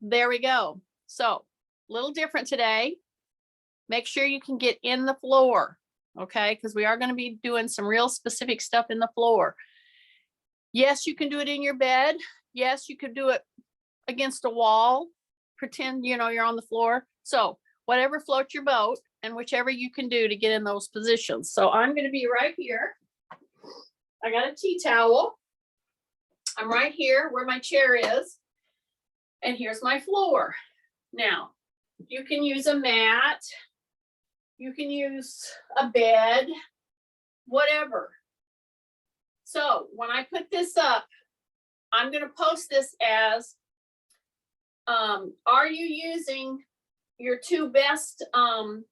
There we go. So a little different today. Make sure you can get in the floor, okay? Because we are going to be doing some real specific stuff in the floor. Yes, you can do it in your bed. Yes, you could do it against a wall. Pretend, you're on the floor. So whatever floats your boat and whichever you can do to get in those positions. So I'm going to be right here. I got a tea towel. I'm right here where my chair is. And here's my floor. Now, you can use a mat. You can use a bed, whatever. So when I put this up, I'm going to post this as, are you using your two best and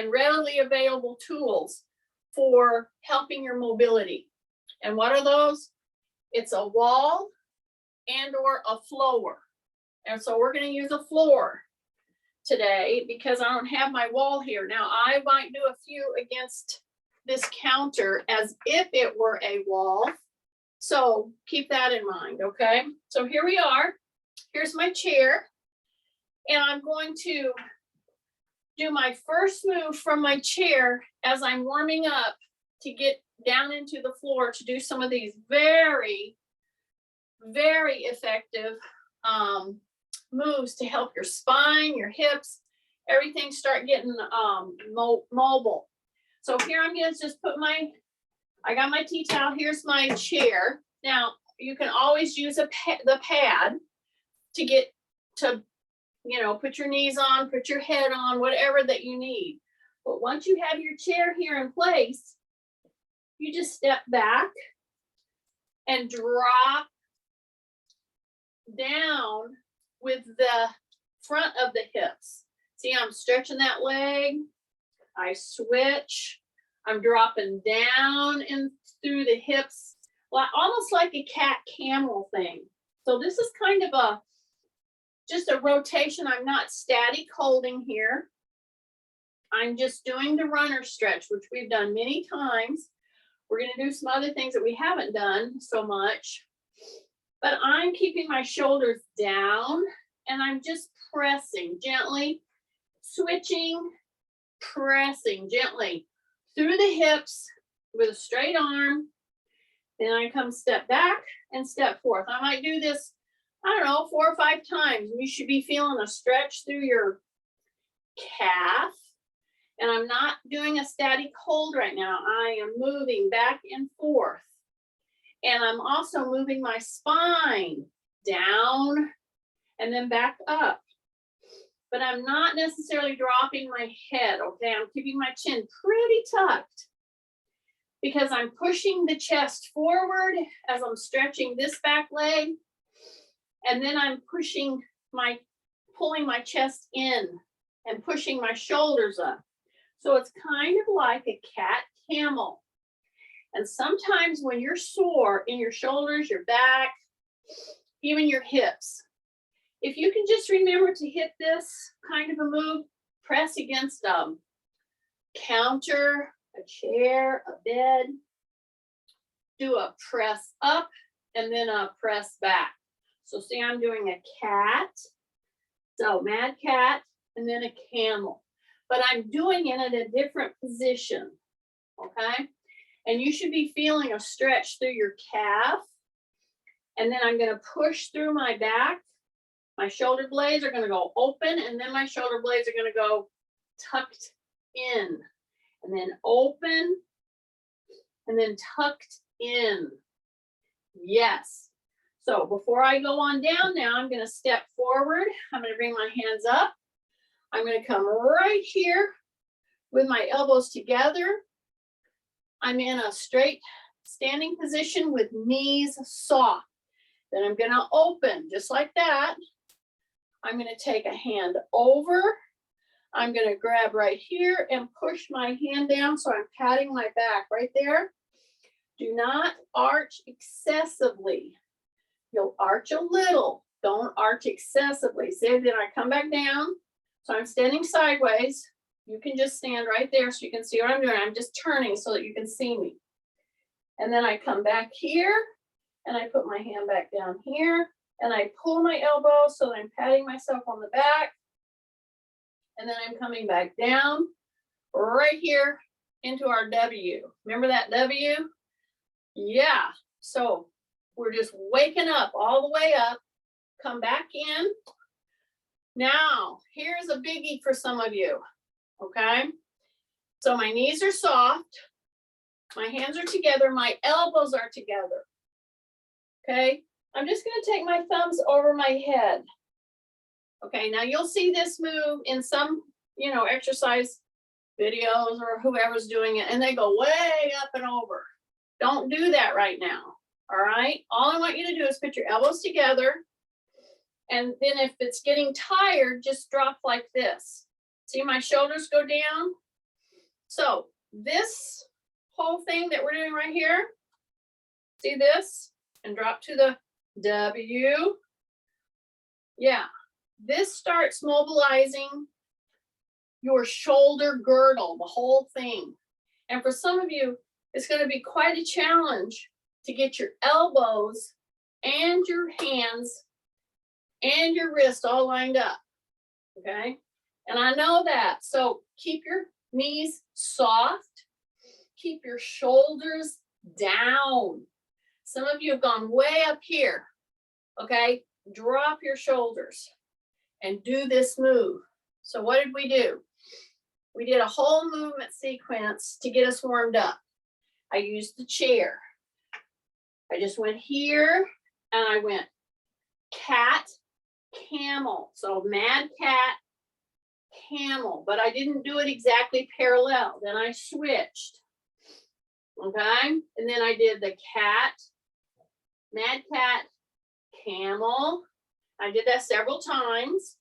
readily available tools for helping your mobility? And what are those? It's a wall and or a floor. And so we're going to use a floor today because I don't have my wall here. Now I might do a few against this counter as if it were a wall. So keep that in mind, okay? So here we are. Here's my chair. And I'm going to do my first move from my chair as I'm warming up to get down into the floor to do some of these very, very effective moves to help your spine, your hips, everything start getting mobile. So here I'm going to just put I got my tea towel. Here's my chair. Now you can always use the pad to get to, put your knees on, put your head on, whatever that you need. But once you have your chair here in place, you just step back and drop down with the front of the hips. See, I'm stretching that leg. I switch. I'm dropping down and through the hips, almost like a cat camel thing. So this is kind of just a rotation. I'm not static holding here. I'm just doing the runner stretch, which we've done many times. We're going to do some other things that we haven't done so much. But I'm keeping my shoulders down and I'm just pressing gently, switching, pressing gently through the hips with a straight arm. Then I come step back and step forth. I might do this, 4 or 5 times. You should be feeling a stretch through your calf. And I'm not doing a static hold right now. I am moving back and forth. And I'm also moving my spine down and then back up. But I'm not necessarily dropping my head, okay? I'm keeping my chin pretty tucked because I'm pushing the chest forward as I'm stretching this back leg. And then I'm pulling my chest in and pushing my shoulders up. So it's kind of like a cat camel. And sometimes when you're sore in your shoulders, your back, even your hips, if you can just remember to hit this kind of a move, press against a counter, a chair, a bed, do a press up and then a press back. So see, I'm doing a cat, so mad cat, and then a camel. But I'm doing it at a different position, okay? And you should be feeling a stretch through your calf. And then I'm going to push through my back. My shoulder blades are going to go open, and then my shoulder blades are going to go tucked in. And then open, and then tucked in. Yes. So before I go on down now, I'm going to step forward. I'm going to bring my hands up. I'm going to come right here with my elbows together. I'm in a straight standing position with knees soft. Then I'm going to open just like that. I'm going to take a hand over. I'm going to grab right here and push my hand down. So I'm patting my back right there. Do not arch excessively. You'll arch a little. Don't arch excessively. See, then I come back down. So I'm standing sideways. You can just stand right there so you can see what I'm doing. I'm just turning so that you can see me. And then I come back here and I put my hand back down here and I pull my elbow so that I'm patting myself on the back. And then I'm coming back down right here into our W. Remember that W? Yeah. So we're just waking up all the way up. Come back in. Now, here's a biggie for some of you. Okay. So my knees are soft. My hands are together. My elbows are together. Okay. I'm just going to take my thumbs over my head. Okay. Now you'll see this move in some, exercise videos or whoever's doing it, and they go way up and over. Don't do that right now. All right. All I want you to do is put your elbows together. And then if it's getting tired, just drop like this. See my shoulders go down? So this whole thing that we're doing right here, see this? And drop to the W. Yeah, this starts mobilizing your shoulder girdle, the whole thing. And for some of you, it's going to be quite a challenge to get your elbows and your hands and your wrist all lined up. Okay. And I know that. So keep your knees soft. Keep your shoulders down. Some of you have gone way up here. Okay. Drop your shoulders and do this move. So what did we do? We did a whole movement sequence to get us warmed up. I used the chair. I just went here and I went cat, camel. So mad cat, camel, but I didn't do it exactly parallel. Then I switched. Okay. And then I did the cat, mad cat, camel. I did that several times.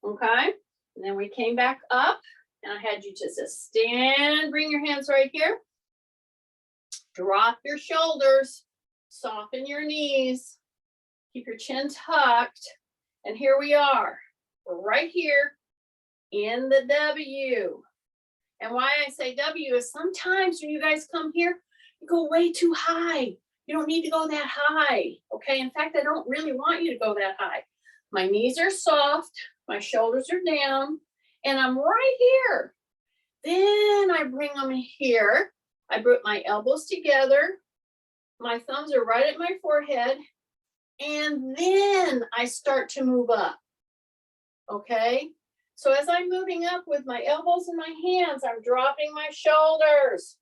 Okay. And then we came back up and I had you just stand, bring your hands right here. Drop your shoulders, soften your knees, keep your chin tucked. And here we are. We're right here in the W. And why I say W is sometimes when you guys come here, you go way too high. You don't need to go that high. Okay. In fact, I don't really want you to go that high. My knees are soft. My shoulders are down. And I'm right here. Then I bring them here. I put my elbows together. My thumbs are right at my forehead. And then I start to move up. Okay. So as I'm moving up with my elbows and my hands, I'm dropping my shoulders.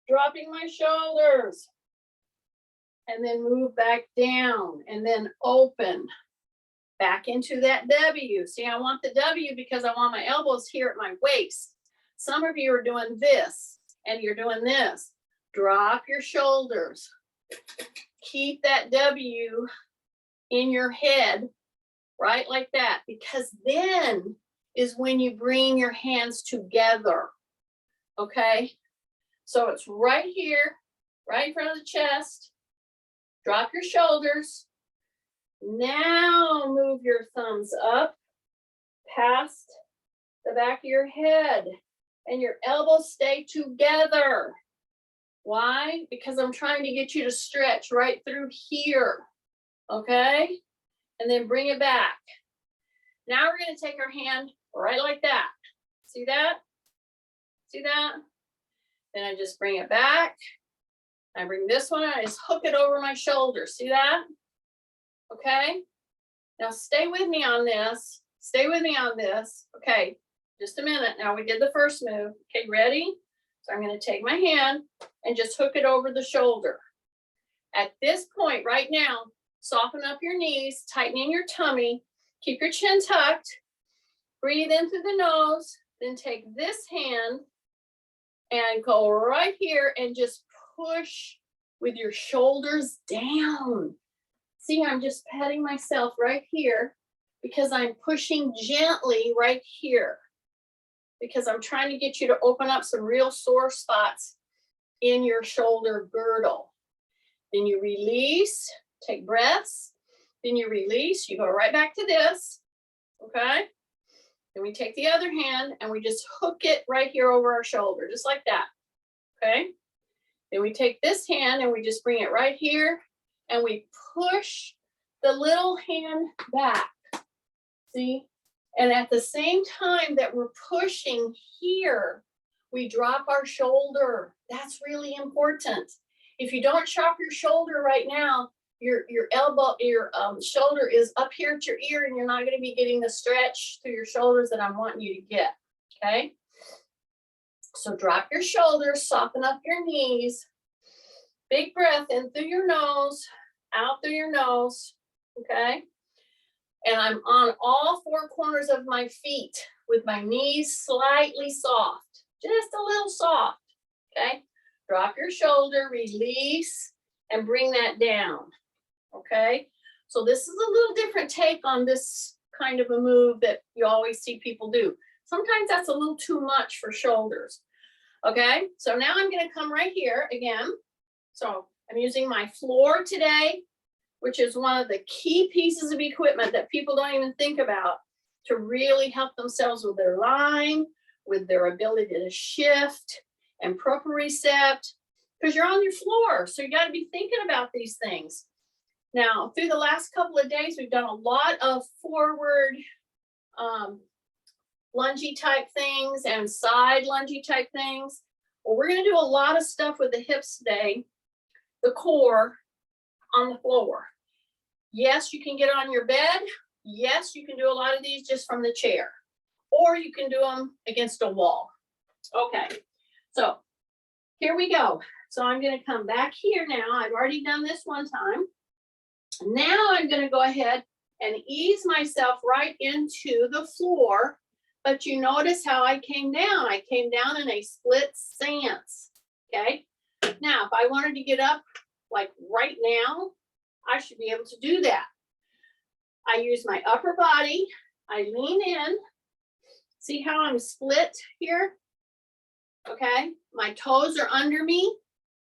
Dropping my shoulders. And then move back down and then open back into that W. See, I want the W because I want my elbows here at my waist. Some of you are doing this and you're doing this. Drop your shoulders. Keep that W in your head, right like that, because then is when you bring your hands together. Okay? So it's right here, right in front of the chest. Drop your shoulders. Now move your thumbs up past the back of your head and your elbows stay together. Why? Because I'm trying to get you to stretch right through here. Okay? And then bring it back. Now we're going to take our hand right like that. See that? See that? Then I just bring it back. I bring this one, I just hook it over my shoulder. See that? Okay. Now stay with me on this. Stay with me on this. Okay. Just a minute. Now we did the first move. Okay, ready? So I'm going to take my hand and just hook it over the shoulder. At this point right now, soften up your knees, tighten in your tummy, keep your chin tucked, breathe in through the nose, then take this hand and go right here and just push with your shoulders down. See, I'm just patting myself right here because I'm pushing gently right here because I'm trying to get you to open up some real sore spots in your shoulder girdle. Then you release, take breaths, then you release, you go right back to this, okay? Then we take the other hand and we just hook it right here over our shoulder, just like that, okay? Then we take this hand and we just bring it right here and we push the little hand back, see? And at the same time that we're pushing here, we drop our shoulder. That's really important. If you don't drop your shoulder right now, your elbow, your shoulder is up here at your ear, and you're not going to be getting the stretch through your shoulders that I'm wanting you to get, okay? So drop your shoulders, soften up your knees. Big breath in through your nose, out through your nose, okay? And I'm on all four corners of my feet with my knees slightly soft, just a little soft, okay? Drop your shoulder, release, and bring that down, okay? So this is a little different take on this kind of a move that you always see people do. Sometimes that's a little too much for shoulders, okay? So now I'm gonna come right here again. So I'm using my floor today, which is one of the key pieces of equipment that people don't even think about to really help themselves with their line, with their ability to shift and proprioception, because you're on your floor. So you got to be thinking about these things. Now, through the last couple of days, we've done a lot of forward lungy type things and side lungy type things. Well, we're going to do a lot of stuff with the hips today, the core on the floor. Yes, you can get on your bed. Yes, you can do a lot of these just from the chair, or you can do them against a wall. Okay, so here we go. So I'm going to come back here now. I've already done this one time. Now I'm going to go ahead and ease myself right into the floor. But you notice how I came down. I came down in a split stance. Okay. Now, if I wanted to get up like right now, I should be able to do that. I use my upper body. I lean in. See how I'm split here? Okay. My toes are under me.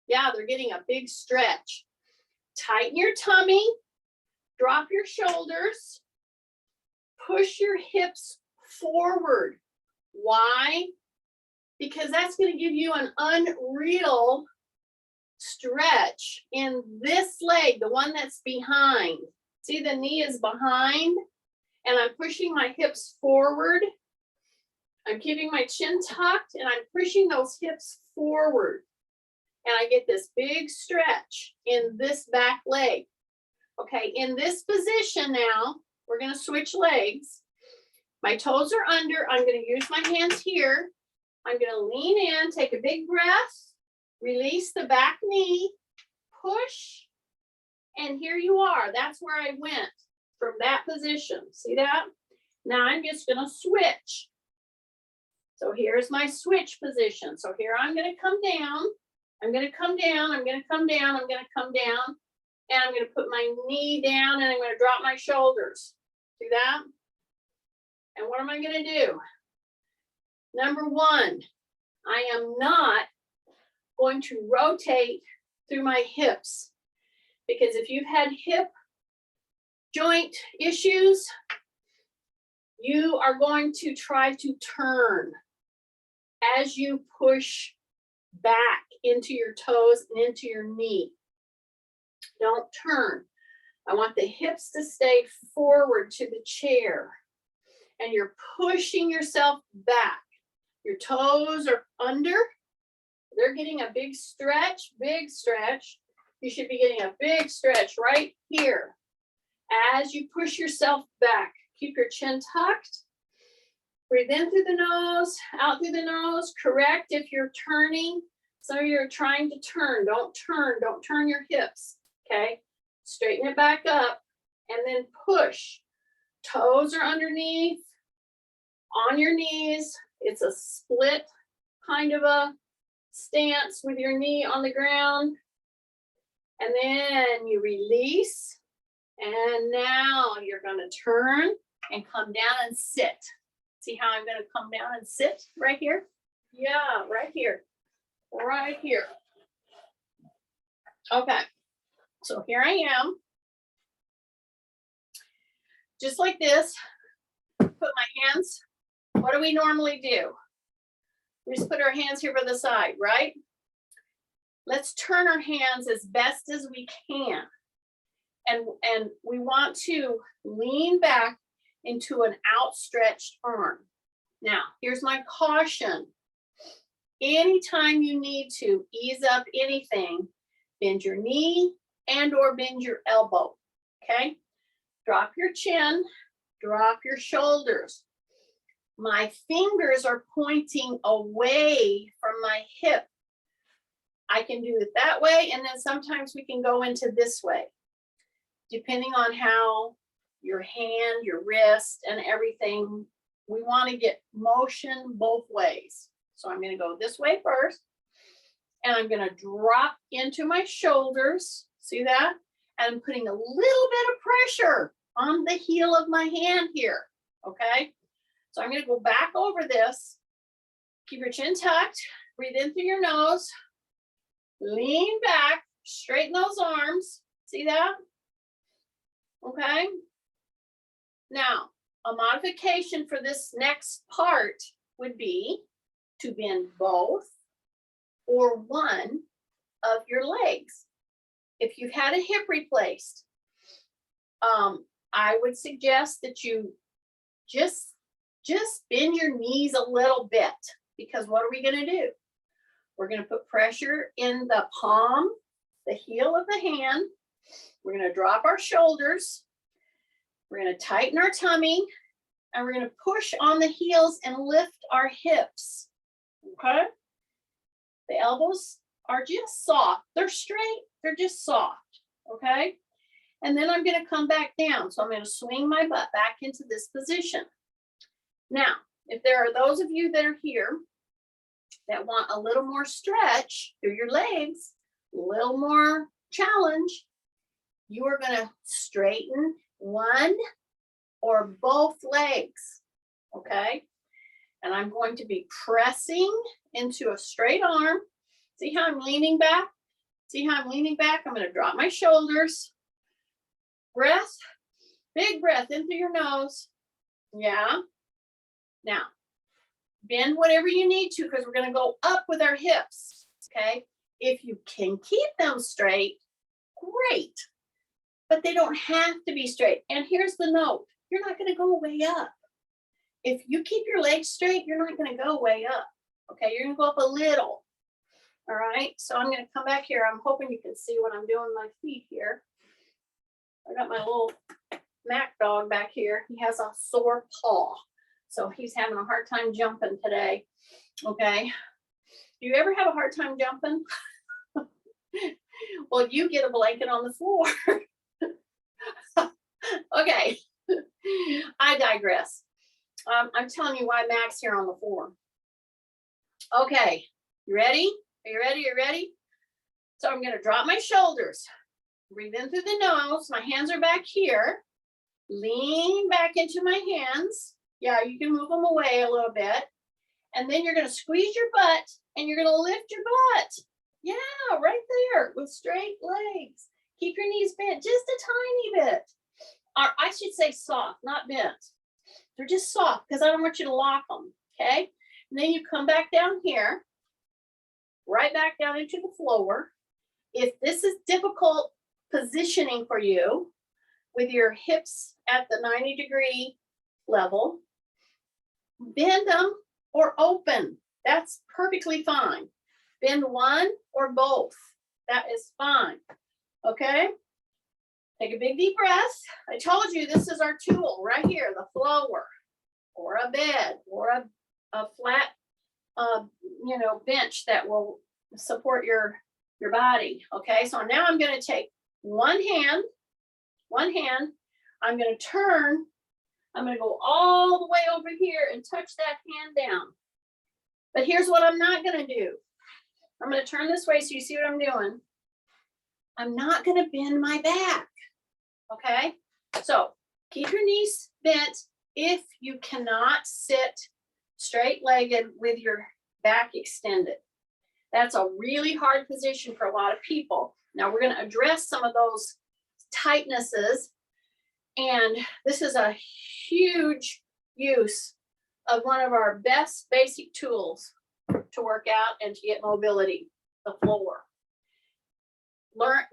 Yeah, they're getting a big stretch. Tighten your tummy. Drop your shoulders. Push your hips forward. Why? Because that's going to give you an unreal stretch in this leg, the one that's behind. See, the knee is behind, and I'm pushing my hips forward. I'm keeping my chin tucked, and I'm pushing those hips forward. And I get this big stretch in this back leg. Okay, in this position now, we're going to switch legs. My toes are under. I'm going to use my hands here. I'm going to lean in, take a big breath, release the back knee, push, and here you are. That's where I went from that position. See that? Now I'm just going to switch. So here's my switch position. So here I'm going to come down. I'm going to come down. I'm going to come down. I'm going to come down. And I'm going to put my knee down, and I'm going to drop my shoulders. See that? And what am I going to do? Number one, I am not going to rotate through my hips, because if you've had hip joint issues, you are going to try to turn as you push back into your toes and into your knee. Don't turn. I want the hips to stay forward to the chair, and you're pushing yourself back. Your toes are under. They're getting a big stretch, big stretch. You should be getting a big stretch right here as you push yourself back. Keep your chin tucked. Breathe in through the nose, out through the nose. Correct if you're turning. Some of you are trying to turn. Don't turn. Don't turn your hips. Okay? Straighten it back up and then push. Toes are underneath, on your knees. It's a split kind of a stance with your knee on the ground. And then you release. And now you're going to turn and come down and sit. See how I'm going to come down and sit right here? Yeah, right here. Right here. Okay. So here I am. Just like this. Put my hands. What do we normally do? We just put our hands here by the side, right? Let's turn our hands as best as we can. And we want to lean back into an outstretched arm. Now, here's my caution. Anytime you need to ease up anything, bend your knee and or bend your elbow, okay? Drop your chin, drop your shoulders. My fingers are pointing away from my hip. I can do it that way, and then sometimes we can go into this way, depending on how your hand, your wrist, and everything, we want to get motion both ways. So I'm going to go this way first, and I'm going to drop into my shoulders. See that? And I'm putting a little bit of pressure on the heel of my hand here, okay? So I'm going to go back over this. Keep your chin tucked. Breathe in through your nose. Lean back. Straighten those arms. See that? Okay. Now, a modification for this next part would be to bend both or one of your legs. If you've had a hip replaced, I would suggest that you just bend your knees a little bit, because what are we going to do? We're going to put pressure in the palm, the heel of the hand. We're going to drop our shoulders. We're going to tighten our tummy, and we're going to push on the heels and lift our hips. Okay? The elbows are just soft. They're straight. They're just soft. Okay? And then I'm going to come back down. So I'm going to swing my butt back into this position. Now, if there are those of you that are here that want a little more stretch through your legs, a little more challenge, you are going to straighten one or both legs, okay? And I'm going to be pressing into a straight arm. See how I'm leaning back? See how I'm leaning back? I'm going to drop my shoulders. Breath, big breath in through your nose. Yeah. Now, bend whatever you need to, because we're going to go up with our hips, okay? If you can keep them straight, great. But they don't have to be straight. And here's the note. You're not going to go way up. If you keep your legs straight, you're not going to go way up, okay? You're going to go up a little, all right? So I'm going to come back here. I'm hoping you can see what I'm doing with my feet here. I got my little Mac dog back here. He has a sore paw. So he's having a hard time jumping today. Okay. Do you ever have a hard time jumping? Well, you get a blanket on the floor. Okay. I digress. I'm telling you why Mac's here on the floor. Okay. You ready? Are you ready? Are you ready? So I'm going to drop my shoulders. Breathe in through the nose. My hands are back here. Lean back into my hands. Yeah, you can move them away a little bit. And then you're going to squeeze your butt and you're going to lift your butt. Yeah, right there with straight legs. Keep your knees bent just a tiny bit. Or I should say soft, not bent. They're just soft because I don't want you to lock them. Okay. And then you come back down here, right back down into the floor. If this is difficult positioning for you with your hips at the 90-degree level, bend them or open. That's perfectly fine. Bend one or both. That is fine. Okay? Take a big deep breath. I told you this is our tool right here, the floor or a bed or a flat bench that will support your body. Okay? So now I'm going to take one hand, I'm going to turn, I'm going to go all the way over here and touch that hand down. But here's what I'm not going to do. I'm going to turn this way so you see what I'm doing. I'm not going to bend my back. Okay? So keep your knees bent if you cannot sit straight-legged with your back extended. That's a really hard position for a lot of people. Now we're going to address some of those tightnesses, and this is a huge use of one of our best basic tools to work out and to get mobility, the floor.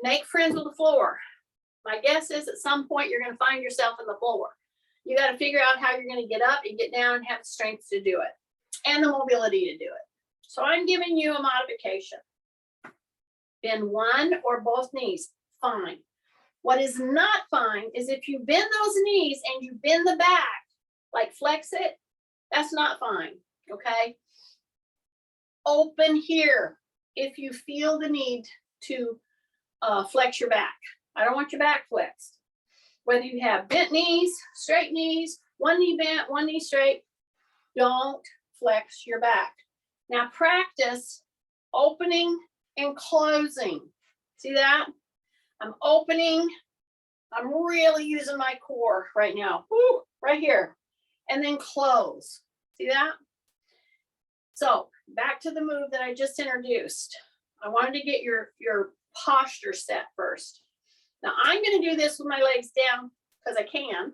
Make friends with the floor. My guess is at some point you're going to find yourself in the floor. You got to figure out how you're going to get up and get down and have the strength to do it and the mobility to do it. So I'm giving you a modification. Bend one or both knees, fine. What is not fine is if you bend those knees and you bend the back, like flex it, that's not fine, okay? Open here if you feel the need to flex your back. I don't want your back flexed. Whether you have bent knees, straight knees, one knee bent, one knee straight, don't flex your back. Now practice opening and closing. See that? I'm opening. I'm really using my core right now. Woo, right here. And then close. See that? So back to the move that I just introduced. I wanted to get your posture set first. Now I'm going to do this with my legs down because I can.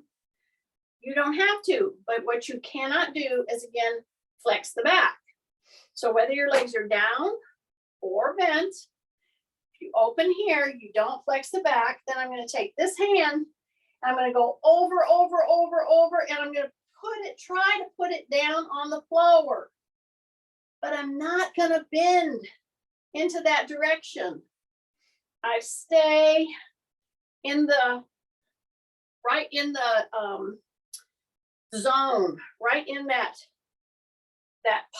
You don't have to, but what you cannot do is, again, flex the back. So whether your legs are down or bent, if you open here, you don't flex the back, then I'm going to take this hand and I'm going to go over, and I'm going to try to put it down on the floor. But I'm not going to bend into that direction. I stay in the zone, right in that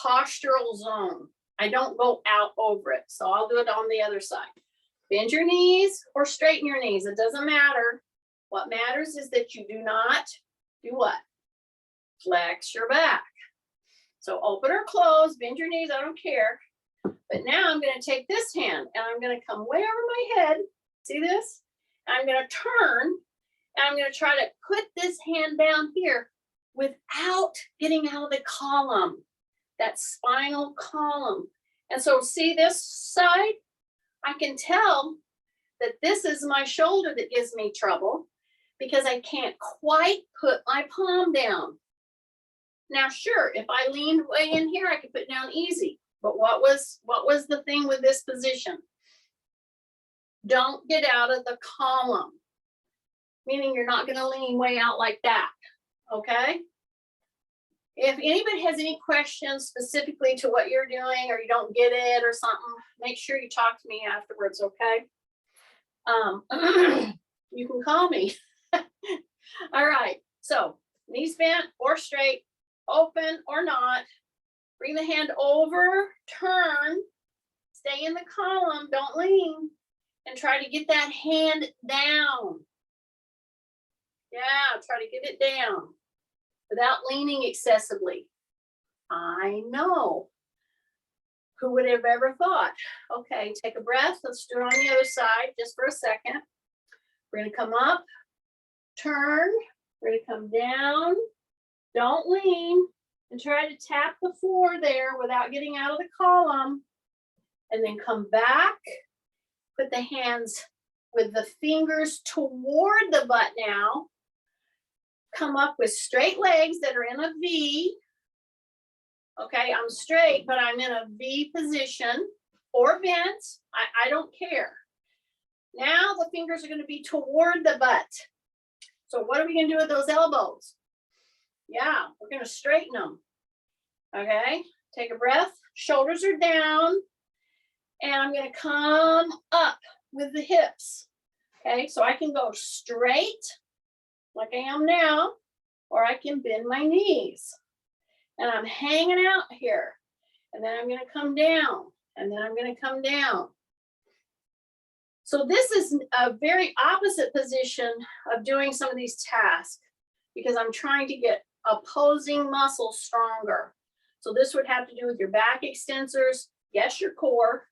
postural zone. I don't go out over it. So I'll do it on the other side. Bend your knees or straighten your knees. It doesn't matter. What matters is that you do not do what? Flex your back. So open or close, bend your knees, I don't care. But now I'm going to take this hand and I'm going to come way over my head. See this? And I'm going to turn and I'm going to try to put this hand down here without getting out of the column, that spinal column. And so see this side? I can tell that this is my shoulder that gives me trouble because I can't quite put my palm down. Now, sure, if I leaned way in here, I could put it down easy. But what was the thing with this position? Don't get out of the column, meaning you're not going to lean way out like that, okay? If anybody has any questions specifically to what you're doing or you don't get it or something, make sure you talk to me afterwards, okay? You can call me. All right, so knees bent or straight, open or not. Bring the hand over, turn, stay in the column, don't lean, and try to get that hand down. Yeah, try to get it down without leaning excessively. I know. Who would have ever thought? Okay, take a breath. Let's do it on the other side just for a second. We're going to come up, turn, we're going to come down, don't lean, and try to tap the floor there without getting out of the column. And then come back, put the hands with the fingers toward the butt now. Come up with straight legs that are in a V. Okay, I'm straight, but I'm in a V position or bent. I don't care. Now the fingers are going to be toward the butt. So what are we going to do with those elbows? Yeah, we're going to straighten them. Okay, take a breath. Shoulders are down. And I'm going to come up with the hips. Okay, so I can go straight like I am now, or I can bend my knees. And I'm hanging out here. And then I'm going to come down. And then I'm going to come down. So this is a very opposite position of doing some of these tasks because I'm trying to get opposing muscles stronger. So this would have to do with your back extensors, yes, your core,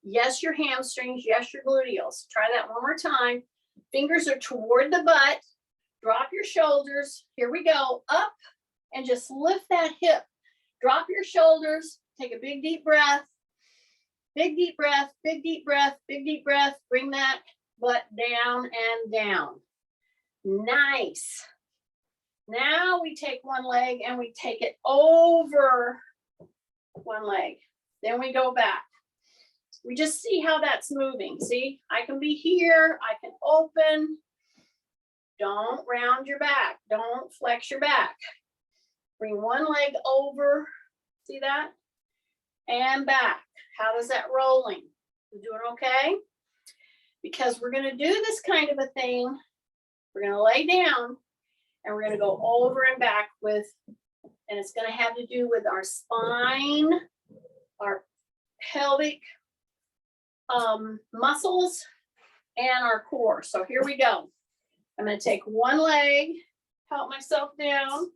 yes, your hamstrings, yes, your gluteals. Try that one more time. Fingers are toward the butt. Drop your shoulders. Here we go. Up and just lift that hip. Drop your shoulders. Take a big deep breath. Big deep breath, big deep breath, big deep breath. Bring that butt down and down. Nice. Now we take one leg and we take it over one leg. Then we go back. We just see how that's moving. See, I can be here, I can open. Don't round your back. Don't flex your back. Bring one leg over. See that? And back. How is that rolling? You doing okay? Because we're going to do this kind of a thing. We're going to lay down and we're going to go over and back with, and it's going to have to do with our spine, our pelvic muscles, and our core. So here we go. I'm going to take one leg, help myself down,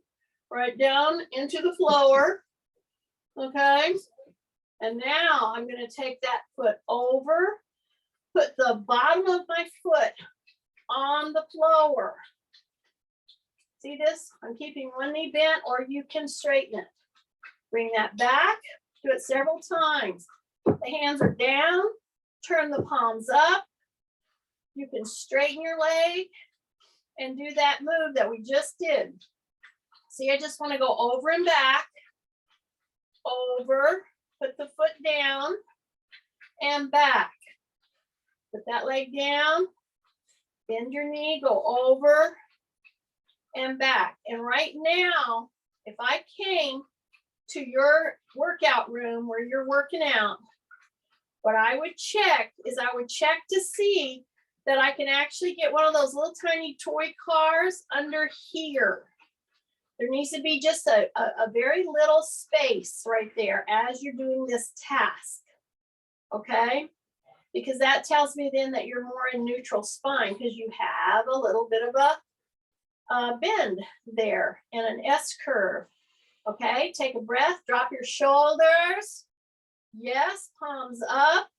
right down into the floor. Okay. And now I'm going to take that foot over, put the bottom of my foot on the floor. See this? I'm keeping one knee bent, or you can straighten it. Bring that back. Do it several times. The hands are down. Turn the palms up. You can straighten your leg and do that move that we just did. See, I just want to go over and back. Over. Put the foot down and back. Put that leg down. Bend your knee. Go over and back. And right now, if I came to your workout room where you're working out, what I would check is I would check to see that I can actually get one of those little tiny toy cars under here. There needs to be just a very little space right there as you're doing this task, okay? Because that tells me then that you're more in neutral spine because you have a little bit of a bend there and an S curve, okay? Take a breath, drop your shoulders. Yes, palms up.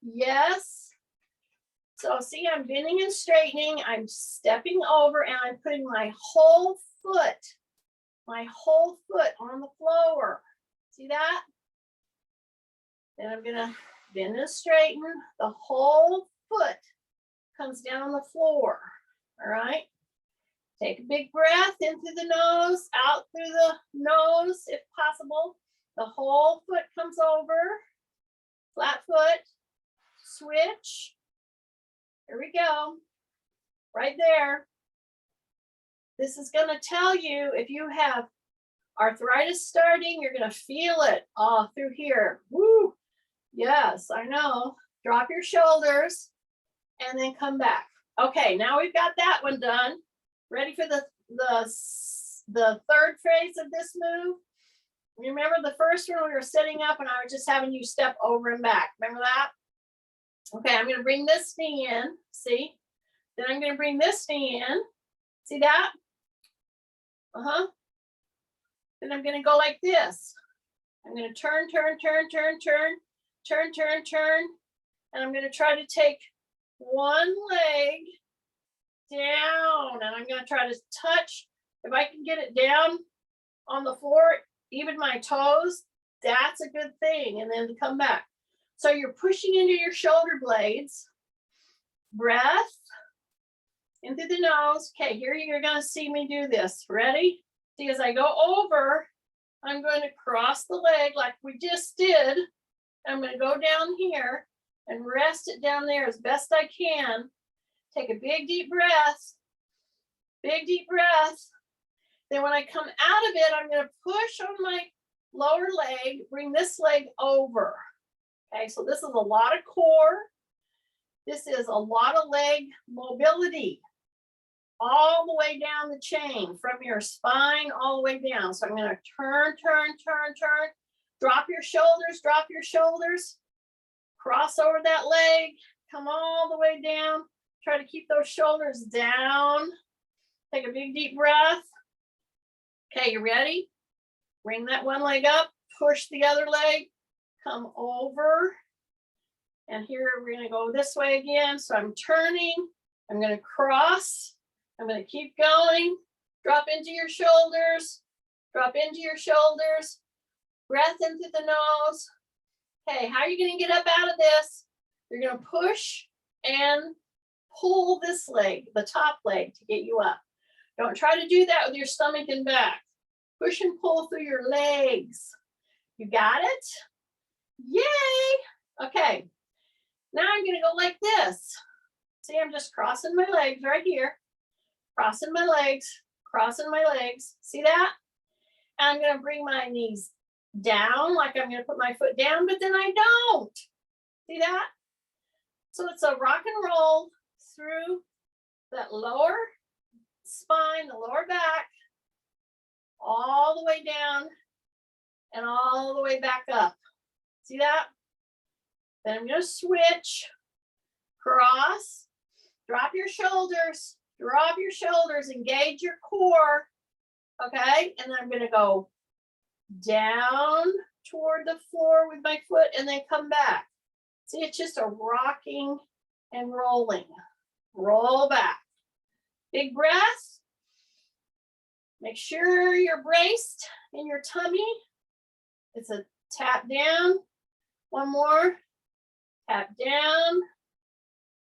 Yes. So see, I'm bending and straightening. I'm stepping over and I'm putting my whole foot on the floor. See that? Then I'm gonna bend and straighten. The whole foot comes down on the floor. All right. Take a big breath in through the nose, out through the nose if possible. The whole foot comes over. Flat foot. Switch. Here we go. Right there. This is going to tell you if you have arthritis starting, you're going to feel it all through here. Woo! Yes, I know. Drop your shoulders and then come back. Okay, now we've got that one done. Ready for the third phase of this move? Remember the first one we were setting up and I was just having you step over and back. Remember that? Okay, I'm going to bring this knee in. See? Then I'm going to bring this knee in. See that? Then I'm going to go like this. I'm going to turn, and I'm going to try to take one leg down, and I'm going to try to touch. If I can get it down on the floor, even my toes, that's a good thing, and then come back. So you're pushing into your shoulder blades. Breath in through the nose. Okay, here you're going to see me do this. Ready? See, as I go over, I'm going to cross the leg like we just did. I'm going to go down here and rest it down there as best I can. Take a big, deep breath. Big, deep breath. Then when I come out of it, I'm going to push on my lower leg, bring this leg over. Okay, so this is a lot of core. This is a lot of leg mobility all the way down the chain from your spine all the way down. So I'm going to turn. Drop your shoulders. Cross over that leg. Come all the way down. Try to keep those shoulders down. Take a big deep breath. Okay, you ready? Bring that one leg up. Push the other leg. Come over. And here we're going to go this way again. So I'm turning. I'm going to cross. I'm going to keep going. Drop into your shoulders. Breath into the nose. Okay, how are you going to get up out of this? You're going to push and pull this leg, the top leg, to get you up. Don't try to do that with your stomach and back. Push and pull through your legs. You got it? Yay! Okay, Now I'm going to go like this. See, I'm just crossing my legs right here. Crossing my legs, crossing my legs. See that? And I'm going to bring my knees down, like I'm going to put my foot down, but then I don't. See that? So it's a rock and roll through that lower spine, the lower back, all the way down and all the way back up. See that? Then I'm going to switch, cross, drop your shoulders, engage your core. Okay, and then I'm going to go down toward the floor with my foot and then come back. See, it's just a rocking and rolling. Roll back. Big breath. Make sure you're braced in your tummy. It's a tap down. One more. Tap down.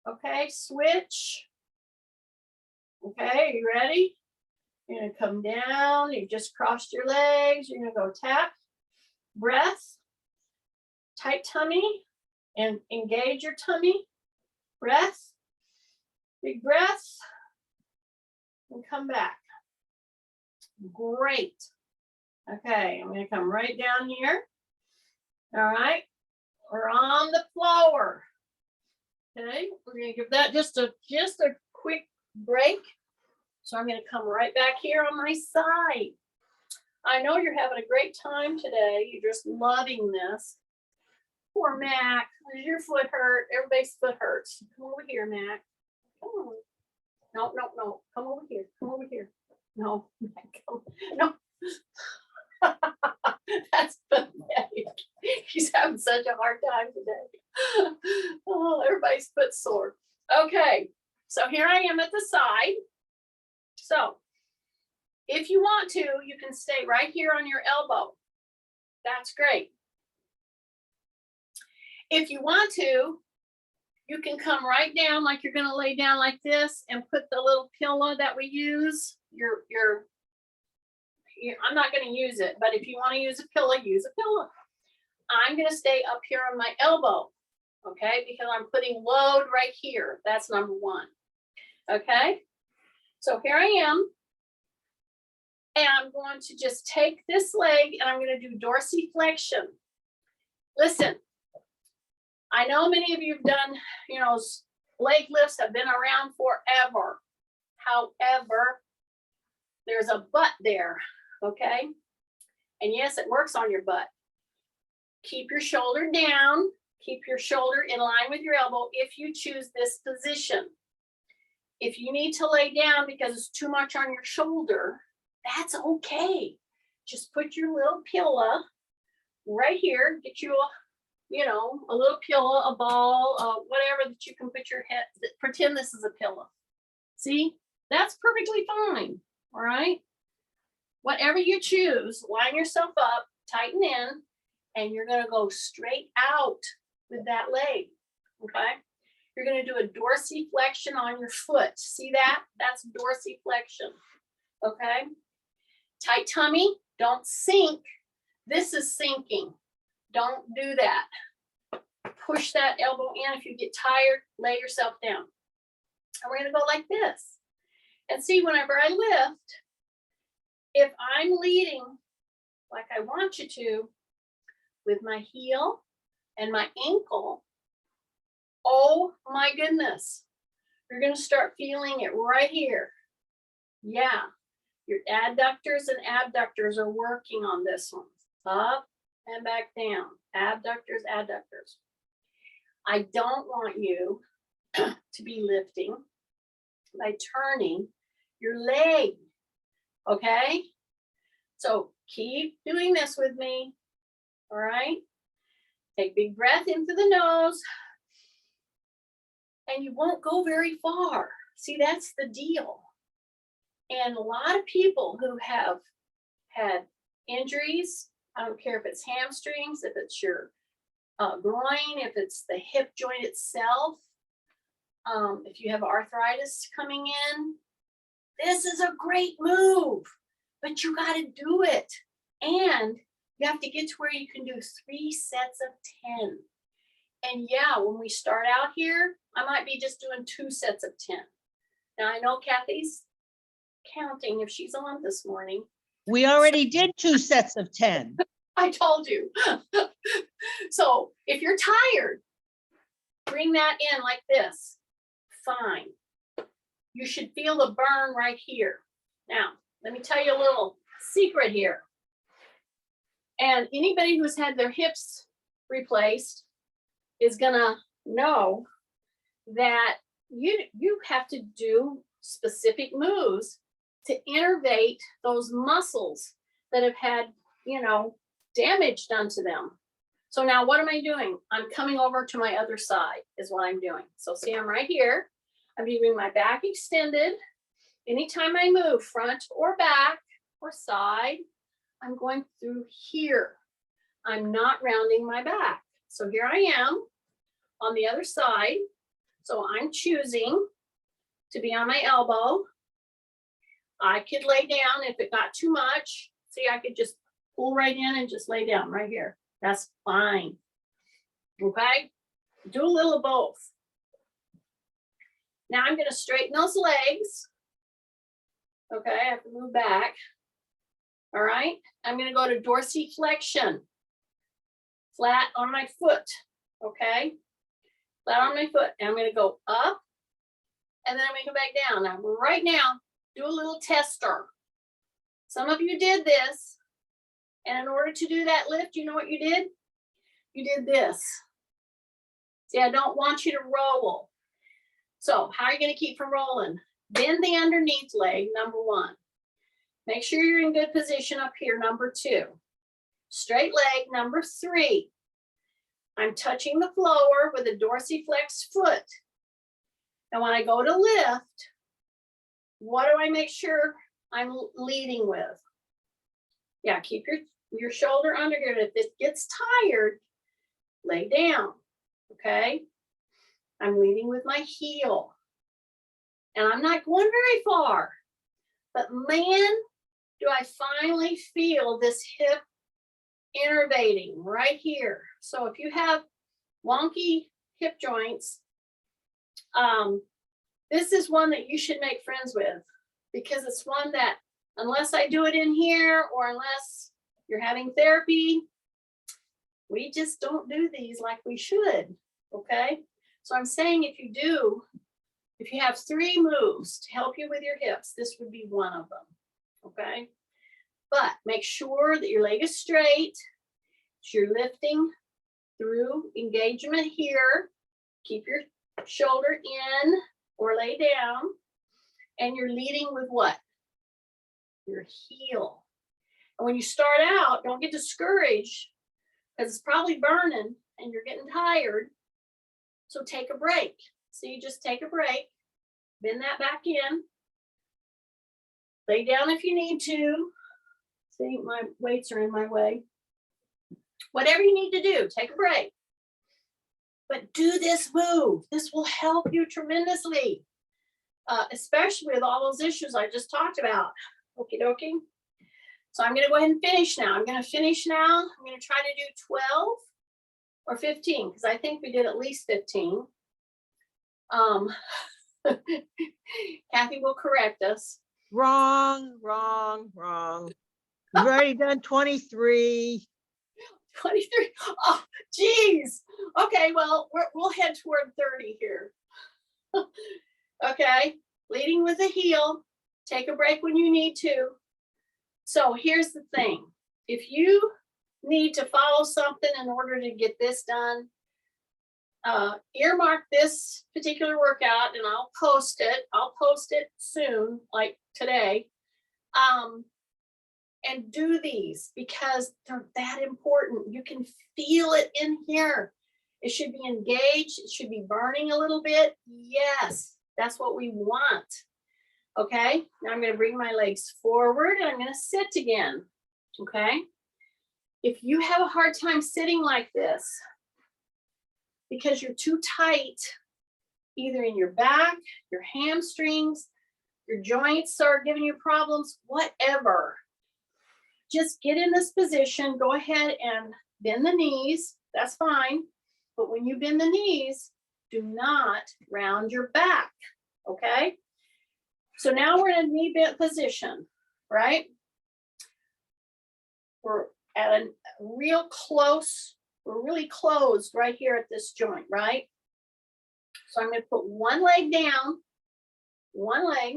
Okay, switch. Okay, are you ready? You're going to come down. You just crossed your legs. You're going to go tap. Breath. Tight tummy. And engage your tummy. Breath. Big breath. And come back. Great. Okay, I'm going to come right down here. All right. We're on the floor. Okay, we're going to give that just a quick break. So I'm going to come right back here on my side. I know you're having a great time today. You're just loving this. Poor Mac. Does your foot hurt? Everybody's foot hurts. Come over here, Mac. Come on. No, no, no. Come over here. Come over here. No. No. That's pathetic. He's having such a hard time today. Oh, everybody's foot sore. Okay. So here I am at the side. So if you want to, you can stay right here on your elbow. That's great. If you want to, you can come right down like you're going to lay down like this and put the little pillow that we use. I'm not going to use it, but if you want to use a pillow, use a pillow. I'm going to stay up here on my elbow, okay, because I'm putting load right here. That's number one. Okay, so here I am, and I'm going to just take this leg and I'm going to do dorsiflexion. Listen, I know many of you have done, leg lifts have been around forever. However, there's a but there, okay? And yes, it works on your butt. Keep your shoulder down. Keep your shoulder in line with your elbow if you choose this position. If you need to lay down because it's too much on your shoulder, that's okay. Just put your little pillow right here. Get you a little pillow, a ball, whatever that you can put your head, pretend this is a pillow. See, that's perfectly fine, all right? Whatever you choose, line yourself up, tighten in, and you're gonna go straight out with that leg, okay? You're gonna do a dorsiflexion on your foot. See that? That's dorsiflexion, okay? Tight tummy, don't sink. This is sinking. Don't do that. Push that elbow in. If you get tired, lay yourself down. And we're going to go like this. And see, whenever I lift, if I'm leading like I want you to with my heel and my ankle, oh my goodness, you're going to start feeling it right here. Yeah, your adductors and abductors are working on this one. Up and back down. Abductors, adductors. I don't want you to be lifting by turning your leg, okay? So keep doing this with me, all right? Take a big breath in through the nose, and you won't go very far. See, that's the deal. And a lot of people who have had injuries, I don't care if it's hamstrings, if it's your groin, if it's the hip joint itself, if you have arthritis coming in, this is a great move, but you got to do it. And you have to get to where you can do 3 sets of 10. And yeah, when we start out here, I might be just doing 2 sets of 10. Now I know Kathy's counting if she's on this morning. We already did 2 sets of 10. I told you. So if you're tired, bring that in like this. Fine. You should feel the burn right here. Now, let me tell you a little secret here. And anybody who's had their hips replaced is gonna know that you have to do specific moves to innervate those muscles that have had, you know, damage done to them. So now what am I doing? I'm coming over to my other side is what I'm doing. So see, I'm right here. I'm leaving my back extended. Anytime I move front or back or side, I'm going through here. I'm not rounding my back. So here I am on the other side. So I'm choosing to be on my elbow. I could lay down if it got too much. See, I could just pull right in and just lay down right here. That's fine. Okay, do a little of both. Now I'm going to straighten those legs. Okay, I have to move back. All right, I'm going to go to dorsiflexion. Flat on my foot. Okay, flat on my foot. And I'm going to go up and then I'm going to go back down. Now, right now, do a little tester. Some of you did this. And in order to do that lift, you know what you did? You did this. See, I don't want you to roll. So how are you going to keep from rolling? Bend the underneath leg, number 1. Make sure you're in good position up here, number 2. Straight leg, number 3. I'm touching the floor with a dorsiflex foot. And when I go to lift, what do I make sure I'm leading with? Yeah, keep your shoulder under here. If it gets tired, lay down, okay? I'm leading with my heel. And I'm not going very far. But man, do I finally feel this hip innervating right here. So if you have wonky hip joints, this is one that you should make friends with, because it's one that unless I do it in here or unless you're having therapy, we just don't do these like we should, okay? So I'm saying if you have 3 moves to help you with your hips, this would be one of them, okay? But make sure that your leg is straight. You're lifting through engagement here. Keep your shoulder in or lay down. And you're leading with what? Your heel. And when you start out, don't get discouraged because it's probably burning and you're getting tired. So take a break. So you just take a break, bend that back in, lay down if you need to. See, my weights are in my way. Whatever you need to do, take a break. But do this move. This will help you tremendously, especially with all those issues I just talked about. Okie dokie. So I'm going to go ahead and finish now. I'm going to finish now. I'm going to try to do 12 or 15 because I think we did at least 15. Kathy will correct us. Wrong, wrong, wrong. We've already done 23. 23. Oh, geez. Okay, well, we'll head toward 30 here. Okay, leading with the heel. Take a break when you need to. So here's the thing. If you need to follow something in order to get this done, earmark this particular workout and I'll post it. I'll post it soon, like today. And do these because they're that important. You can feel it in here. It should be engaged. It should be burning a little bit. Yes, that's what we want. Okay, now I'm going to bring my legs forward and I'm going to sit again. Okay, if you have a hard time sitting like this because you're too tight, either in your back, your hamstrings, your joints are giving you problems, whatever, just get in this position. Go ahead and bend the knees. That's fine. But when you bend the knees, do not round your back, okay? So now we're in a knee bent position, right? We're at a real close, we're really closed right here at this joint, right? So I'm gonna put one leg down, one leg.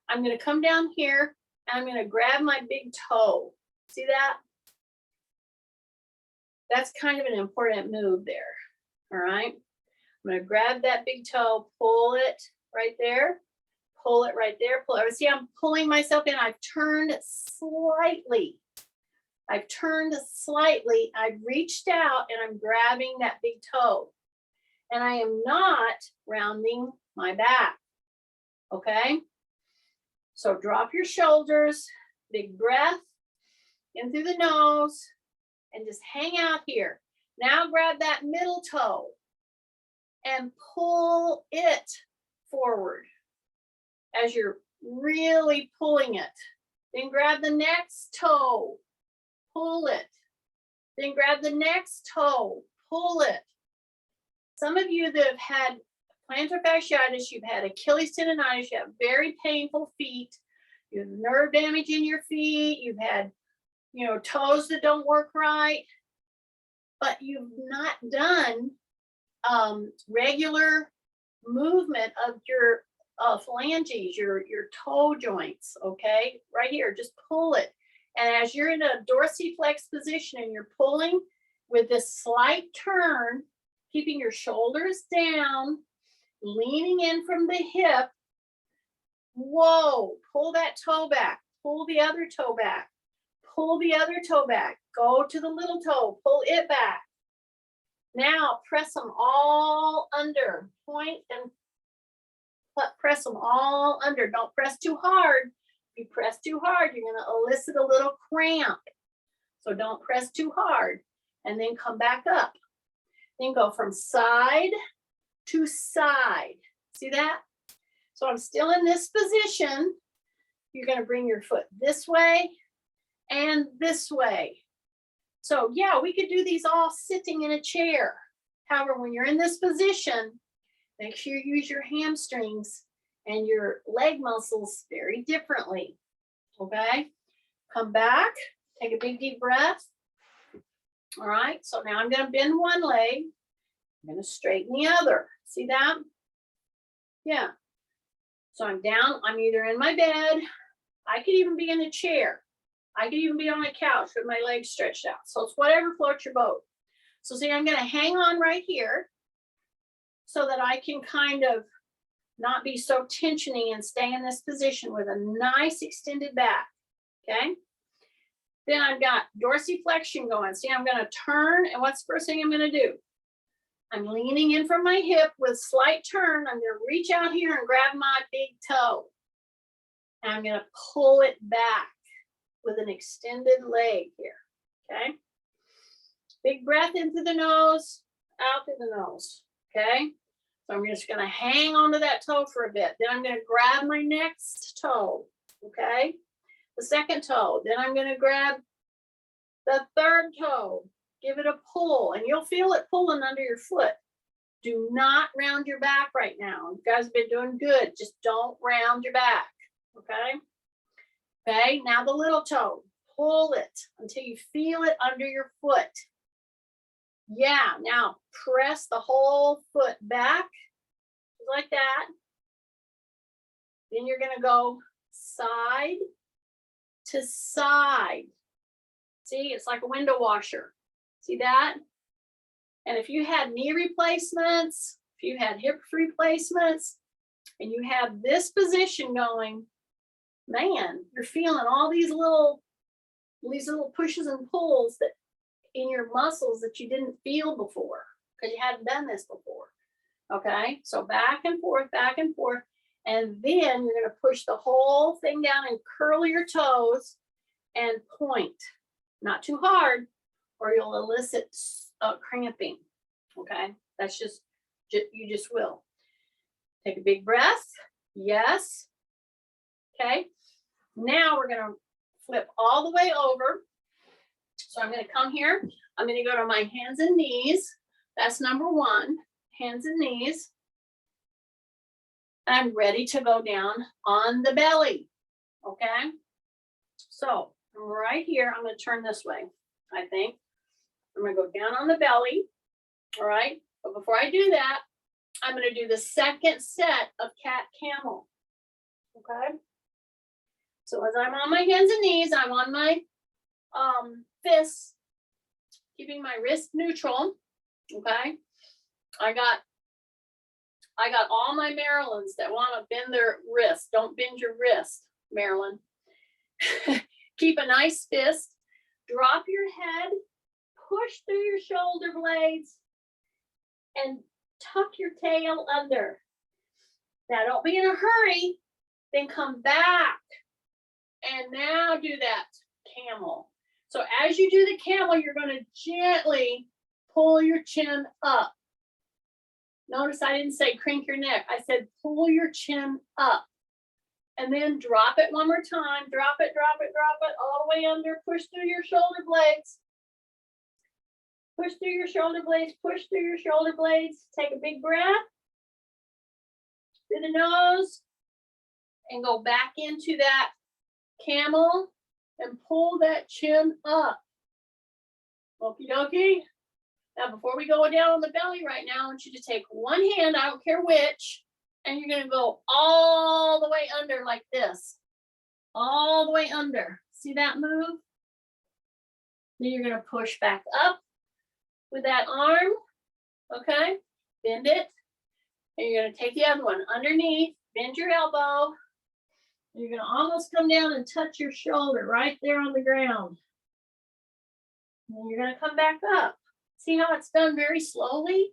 I'm gonna come down here and I'm gonna grab my big toe. See that? That's kind of an important move there, all right? I'm gonna grab that big toe, pull it right there, pull it right there, pull it. See, I'm pulling myself in. I've turned slightly. I've turned slightly. I've reached out and I'm grabbing that big toe. And I am not rounding my back, okay? So drop your shoulders, big breath in through the nose, and just hang out here. Now grab that middle toe and pull it forward as you're really pulling it. Then grab the next toe, pull it. Then grab the next toe, pull it. Some of you that have had plantar fasciitis, you've had Achilles tendonitis, you have very painful feet, you have nerve damage in your feet, you've had, toes that don't work right, but you've not done regular movement of your phalanges, your toe joints, okay? Right here, just pull it. And as you're in a dorsiflex position and you're pulling with this slight turn, keeping your shoulders down, leaning in from the hip, whoa, pull that toe back, pull the other toe back, pull the other toe back, go to the little toe, pull it back. Now press them all under, point and press them all under. Don't press too hard. If you press too hard, you're going to elicit a little cramp. So don't press too hard. And then come back up. Then go from side to side. See that? So I'm still in this position. You're going to bring your foot this way and this way. So yeah, we could do these all sitting in a chair. However, when you're in this position, make sure you use your hamstrings and your leg muscles very differently. Okay? Come back, take a big deep breath. All right, so now I'm going to bend one leg. I'm going to straighten the other. See that? Yeah. So I'm down. I'm either in my bed. I could even be in a chair. I could even be on a couch with my legs stretched out. So it's whatever floats your boat. So see, I'm going to hang on right here so that I can kind of not be so tensioning and stay in this position with a nice extended back. Okay. Then I've got dorsiflexion going. See, I'm going to turn, and what's the first thing I'm going to do? I'm leaning in from my hip with slight turn. I'm going to reach out here and grab my big toe. And I'm going to pull it back with an extended leg here. Okay. Big breath in through the nose, out through the nose. Okay. So I'm just going to hang onto that toe for a bit. Then I'm going to grab my next toe. Okay. The second toe. Then I'm going to grab the third toe. Give it a pull, and you'll feel it pulling under your foot. Do not round your back right now. You guys have been doing good. Just don't round your back. Okay. Okay. Now the little toe. Pull it until you feel it under your foot. Yeah. Now press the whole foot back like that. Then you're going to go side to side. See, it's like a window washer. See that? And if you had knee replacements, if you had hip replacements, and you have this position going, man, you're feeling all these little pushes and pulls that in your muscles that you didn't feel before because you hadn't done this before. Okay, so back and forth, and then you're going to push the whole thing down and curl your toes and point. Not too hard, or you'll elicit cramping. Okay, that's just you just will. Take a big breath. Yes. Okay, now we're going to flip all the way over. So I'm going to come here. I'm going to go to my hands and knees. That's number one, hands and knees. I'm ready to go down on the belly, okay? So I'm right here. I'm going to turn this way, I think. I'm going to go down on the belly, all right? But before I do that, I'm going to do the second set of cat camel, okay? So as I'm on my hands and knees, I'm on my fists, keeping my wrist neutral, okay? I got all my Marilyns that want to bend their wrist. Don't bend your wrist, Marilyn. Keep a nice fist. Drop your head, push through your shoulder blades, and tuck your tail under. Now don't be in a hurry, then come back. And now do that camel. So as you do the camel, you're going to gently pull your chin up. Notice I didn't say crank your neck. I said pull your chin up. And then drop it one more time. Drop it, drop it, drop it all the way under. Push through your shoulder blades. Push through your shoulder blades. Push through your shoulder blades. Take a big breath through the nose and go back into that camel and pull that chin up. Okie dokie. Now, before we go down on the belly right now, I want you to take one hand, I don't care which, and you're going to go all the way under like this. All the way under. See that move? Then you're going to push back up with that arm. Okay? Bend it. And you're going to take the other one underneath, bend your elbow. You're going to almost come down and touch your shoulder right there on the ground. And you're going to come back up. See how it's done very slowly?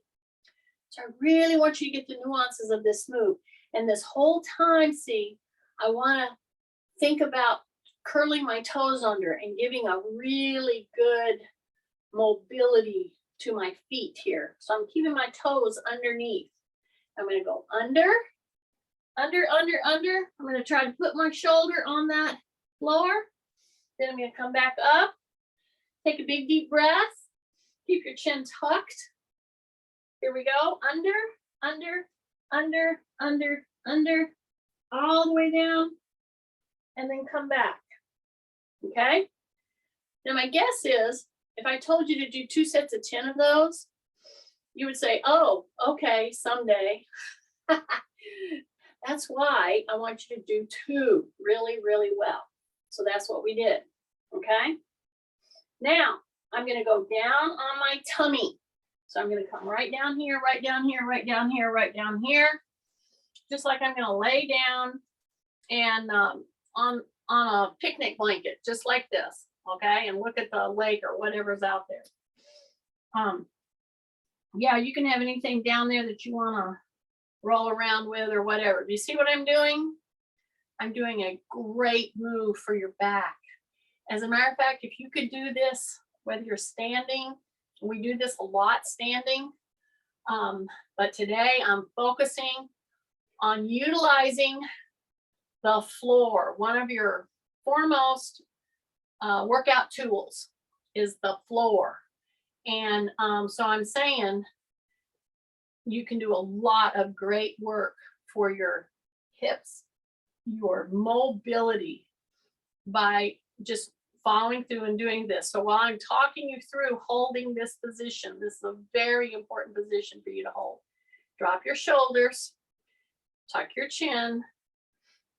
So I really want you to get the nuances of this move. And this whole time, see, I want to think about curling my toes under and giving a really good mobility to my feet here. So I'm keeping my toes underneath. I'm going to go under. I'm going to try to put my shoulder on that floor. Then I'm going to come back up. Take a big deep breath. Keep your chin tucked. Here we go. Under, all the way down. And then come back. Okay? Now my guess is, if I told you to do 2 sets of 10 of those, you would say, oh, okay, someday. That's why I want you to do 2 really, really well. So that's what we did, okay? Now, I'm gonna go down on my tummy. So I'm gonna come right down here, right down here, right down here, right down here. Just like I'm gonna lay down and on a picnic blanket, just like this, okay? And look at the lake or whatever's out there. Yeah, you can have anything down there that you wanna roll around with or whatever. Do you see what I'm doing? I'm doing a great move for your back. As a matter of fact, if you could do this, whether you're standing, we do this a lot standing, but today I'm focusing on utilizing the floor. One of your foremost workout tools is the floor. And so I'm saying you can do a lot of great work for your hips, your mobility by just following through and doing this. So while I'm talking you through holding this position, this is a very important position for you to hold. Drop your shoulders, tuck your chin,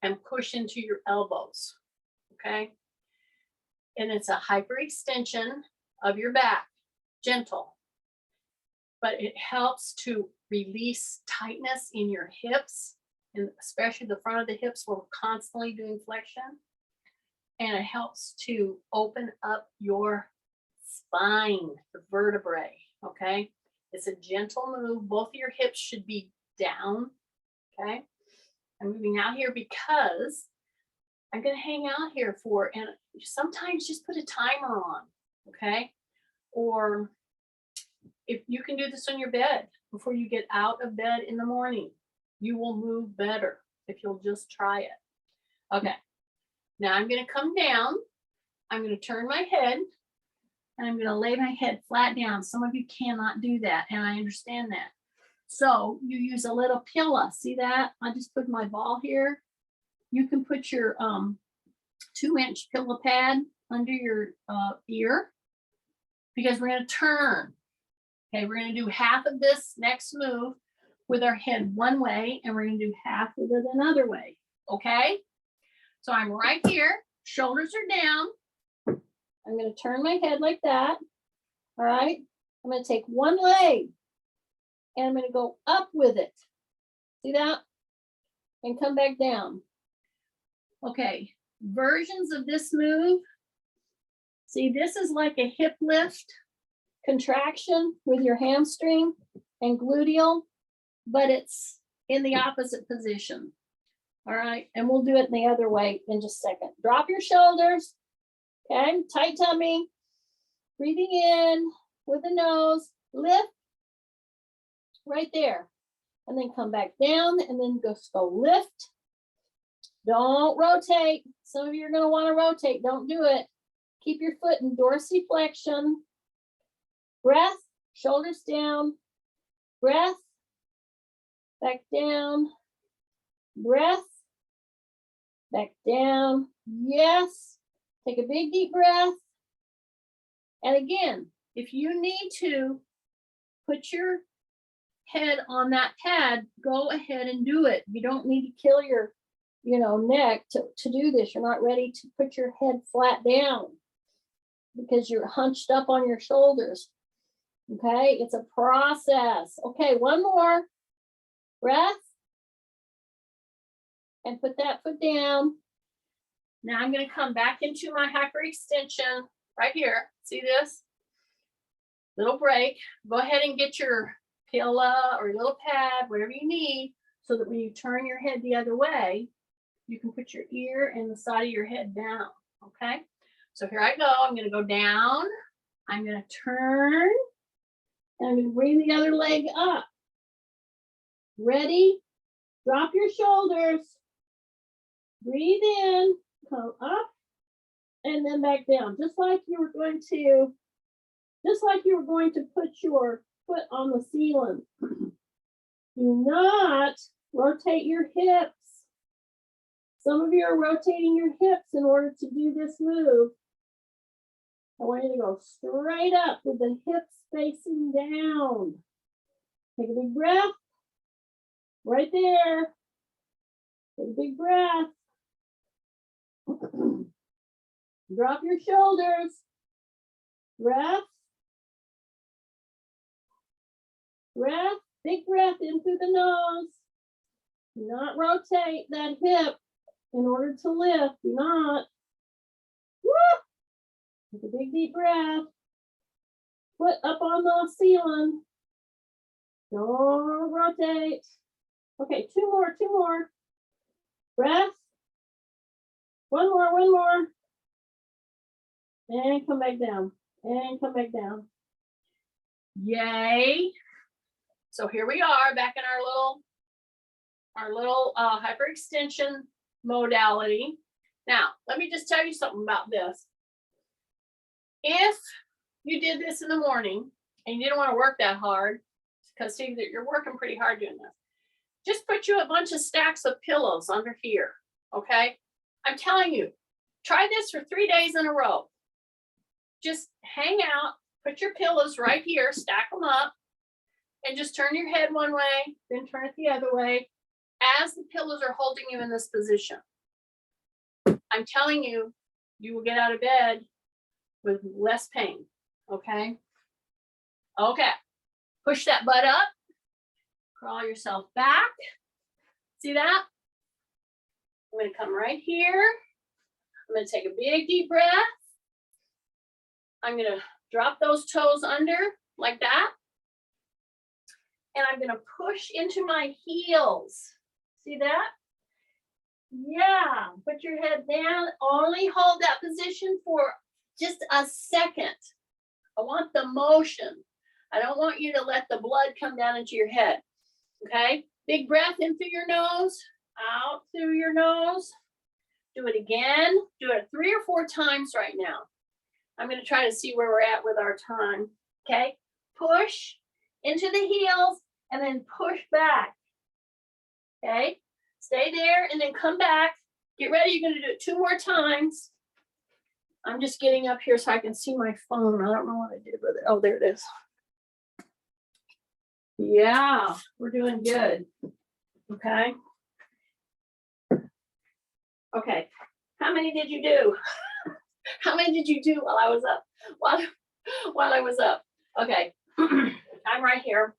and push into your elbows, okay? And it's a hyperextension of your back, gentle, but it helps to release tightness in your hips, and especially the front of the hips where we're constantly doing flexion. And it helps to open up your spine, the vertebrae, okay? It's a gentle move. Both of your hips should be down, okay? I'm moving out here because I'm gonna hang out here for, and sometimes just put a timer on, okay? Or if you can do this on your bed before you get out of bed in the morning, you will move better if you'll just try it. Okay. Now I'm going to come down. I'm going to turn my head. and I'm gonna lay my head flat down. Some of you cannot do that, and I understand that. So you use a little pillow. See that? I just put my ball here. You can put your 2-inch pillow pad under your ear, because we're gonna turn. Okay, we're gonna do half of this next move with our head one way, and we're gonna do half of it another way. Okay? So I'm right here, shoulders are down. I'm gonna turn my head like that. All right. I'm gonna take one leg and I'm gonna go up with it. See that? And come back down. Okay, versions of this move. See, this is like a hip lift contraction with your hamstring and gluteal, but it's in the opposite position. All right, and we'll do it in the other way in just a second. Drop your shoulders, okay, tight tummy, breathing in with the nose, lift right there, and then come back down, and then just go lift. Don't rotate. Some of you are going to want to rotate. Don't do it. Keep your foot in dorsiflexion. Breath, shoulders down. Breath, back down. Breath, back down. Yes. Take a big deep breath. And again, if you need to put your head on that pad, go ahead and do it. You don't need to kill your neck to do this. You're not ready to put your head flat down because you're hunched up on your shoulders. Okay, it's a process. Okay, one more breath and put that foot down. Now I'm going to come back into my hyperextension right here. See this? Little break. Go ahead and get your pillow or your little pad, whatever you need, so that when you turn your head the other way, you can put your ear and the side of your head down. Okay, so here I go. I'm going to go down. I'm going to turn, and I'm going to bring the other leg up. Ready? Drop your shoulders. Breathe in, come up, and then back down, just like you were going to put your foot on the ceiling. Do not rotate your hips. Some of you are rotating your hips in order to do this move. I want you to go straight up with the hips facing down. Take a big breath. Right there. Take a big breath. Drop your shoulders. Breath. Breath. Big breath in through the nose. Do not rotate that hip in order to lift. Do not. Woo! Take a big deep breath. Foot up on the ceiling. Don't rotate. Okay, two more. Breath. One more. And come back down. And come back down. Yay. So here we are back in our little hyperextension modality. Now, let me just tell you something about this. If you did this in the morning and you didn't want to work that hard, because see that you're working pretty hard doing this, just put you a bunch of stacks of pillows under here, okay? I'm telling you, try this for 3 days in a row. Just hang out, put your pillows right here, stack them up, and just turn your head one way, then turn it the other way, as the pillows are holding you in this position. I'm telling you, you will get out of bed with less pain, okay? Okay, push that butt up, crawl yourself back. See that? I'm gonna come right here. I'm gonna take a big deep breath. I'm gonna drop those toes under like that. And I'm gonna push into my heels. See that? Yeah, put your head down. Only hold that position for just a second. I want the motion. I don't want you to let the blood come down into your head. Okay? Big breath in through your nose, out through your nose. Do it again. Do it 3 or 4 times right now. I'm going to try to see where we're at with our time. Okay. Push into the heels and then push back. Okay. Stay there and then come back. Get ready. You're going to do it 2 more times. I'm just getting up here so I can see my phone. I don't know what I did with it. Oh, there it is. Yeah, we're doing good. Okay. Okay. How many did you do? How many did you do while I was up? While I was up. Okay. I'm right here.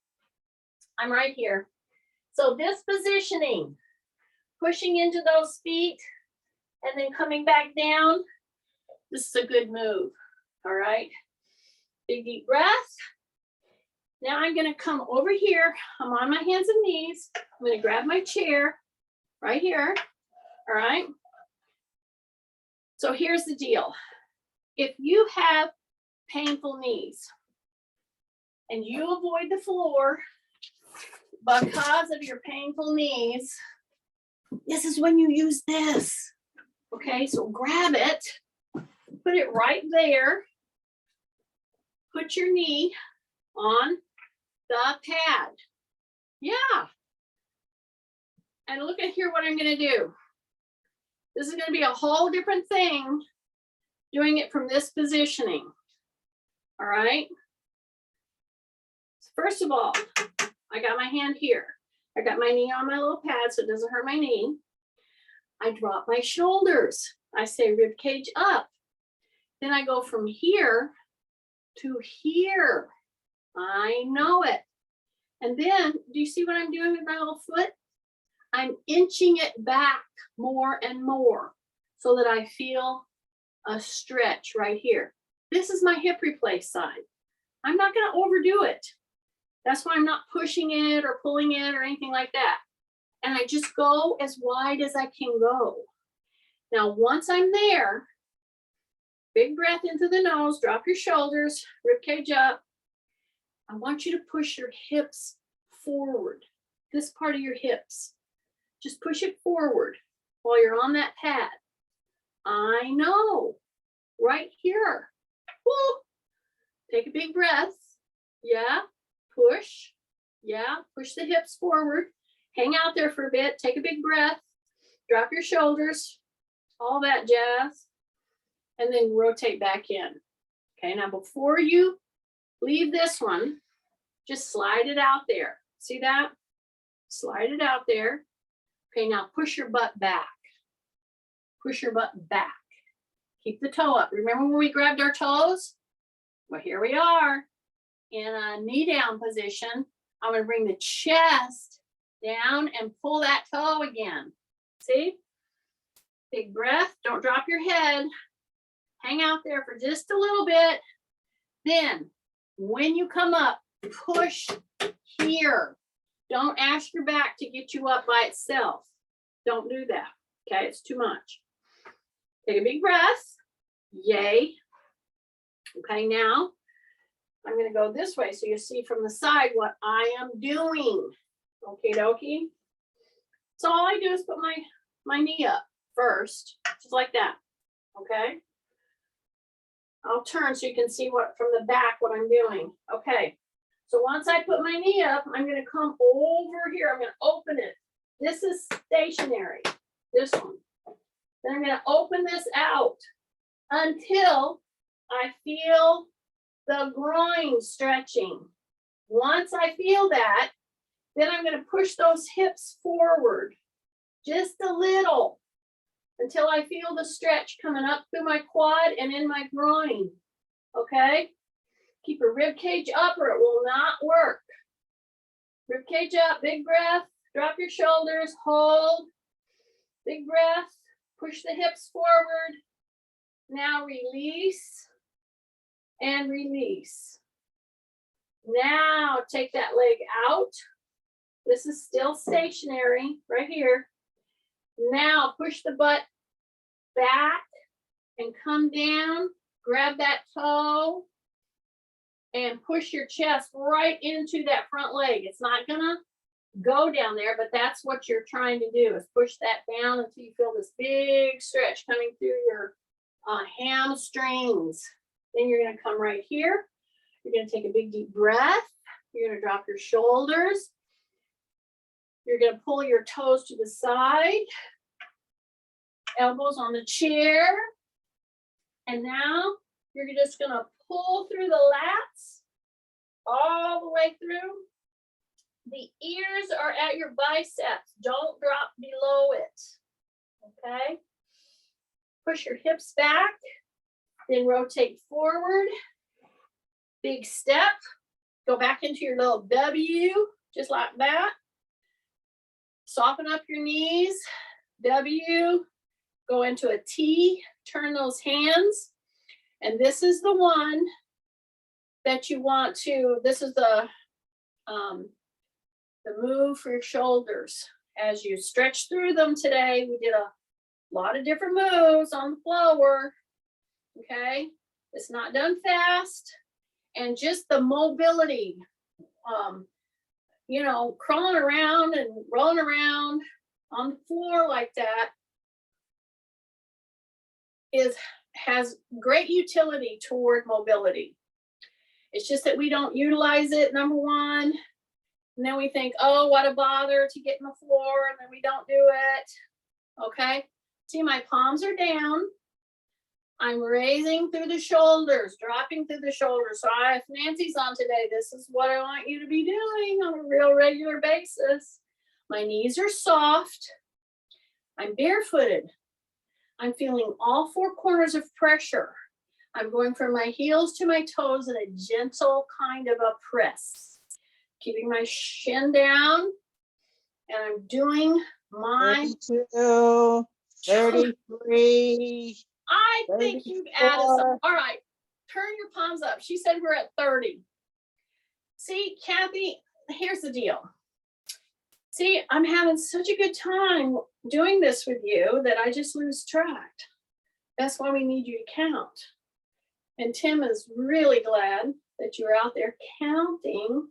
I'm right here. So this positioning, pushing into those feet and then coming back down, this is a good move. All right. Big deep breath. Now I'm going to come over here. I'm on my hands and knees. I'm going to grab my chair right here. All right. So here's the deal. If you have painful knees and you avoid the floor because of your painful knees, this is when you use this. Okay, so grab it, put it right there, put your knee on the pad. Yeah. And look at here what I'm going to do. This is going to be a whole different thing doing it from this positioning. All right. First of all, I got my hand here. I got my knee on my little pad so it doesn't hurt my knee. I drop my shoulders. I say rib cage up. Then I go from here to here. I know it. And then, do you see what I'm doing with my little foot? I'm inching it back more and more so that I feel a stretch right here. This is my hip replace side. I'm not going to overdo it. That's why I'm not pushing it or pulling it or anything like that. And I just go as wide as I can go. Now, once I'm there, big breath into the nose, drop your shoulders, rib cage up. I want you to push your hips forward, this part of your hips. Just push it forward while you're on that pad. I know, right here. Woo. Take a big breath. Yeah, push. Yeah, push the hips forward. Hang out there for a bit. Take a big breath. Drop your shoulders. All that jazz. And then rotate back in. Okay, now before you leave this one, just slide it out there. See that? Slide it out there. Okay, now push your butt back. Push your butt back. Keep the toe up. Remember when we grabbed our toes? Well, here we are in a knee down position. I'm going to bring the chest down and pull that toe again. See? Big breath. Don't drop your head. Hang out there for just a little bit. Then, when you come up, push here. Don't ask your back to get you up by itself. Don't do that. Okay, it's too much. Take a big breath. Yay. Okay, now I'm going to go this way so you see from the side what I am doing. Okie dokie. So all I do is put my knee up first, just like that. Okay. I'll turn so you can see what from the back what I'm doing. Okay. So once I put my knee up, I'm going to come over here. I'm going to open it. This is stationary. This one. Then I'm going to open this out until I feel the groin stretching. Once I feel that, then I'm going to push those hips forward just a little until I feel the stretch coming up through my quad and in my groin. Okay? Keep your rib cage up or it will not work. Rib cage up, big breath, drop your shoulders, hold, big breath, push the hips forward. Now release and release. Now take that leg out. This is still stationary right here. Now push the butt back and come down, grab that toe and push your chest right into that front leg. It's not gonna go down there, but that's what you're trying to do is push that down until you feel this big stretch coming through your hamstrings. Then you're gonna come right here. You're gonna take a big deep breath. You're gonna drop your shoulders. You're gonna pull your toes to the side. Elbows on the chair. And now you're just gonna pull through the lats all the way through. The ears are at your biceps. Don't drop below it. Okay? Push your hips back, then rotate forward. Big step. Go back into your little W, just like that. Soften up your knees. W. Go into a T. Turn those hands. And this is the one that you want to, this is the move for your shoulders. As you stretch through them today, we did a lot of different moves on the floor. Okay, it's not done fast. And just the mobility, you know, crawling around and rolling around on the floor like that has great utility toward mobility. It's just that we don't utilize it, number one. And then we think, oh, what a bother to get in the floor, and then we don't do it. Okay, see, my palms are down. I'm raising through the shoulders, dropping through the shoulders. So if Nancy's on today, this is what I want you to be doing on a real regular basis. My knees are soft. I'm barefooted. I'm feeling all four corners of pressure. I'm going from my heels to my toes in a gentle kind of a press. Keeping my shin down, and I'm doing my 32, 33. I think you've added some. All right, turn your palms up. She said we're at 30. See, Kathy, here's the deal. See, I'm having such a good time doing this with you that I just lose track. That's why we need you to count. And Tim is really glad that you're out there counting.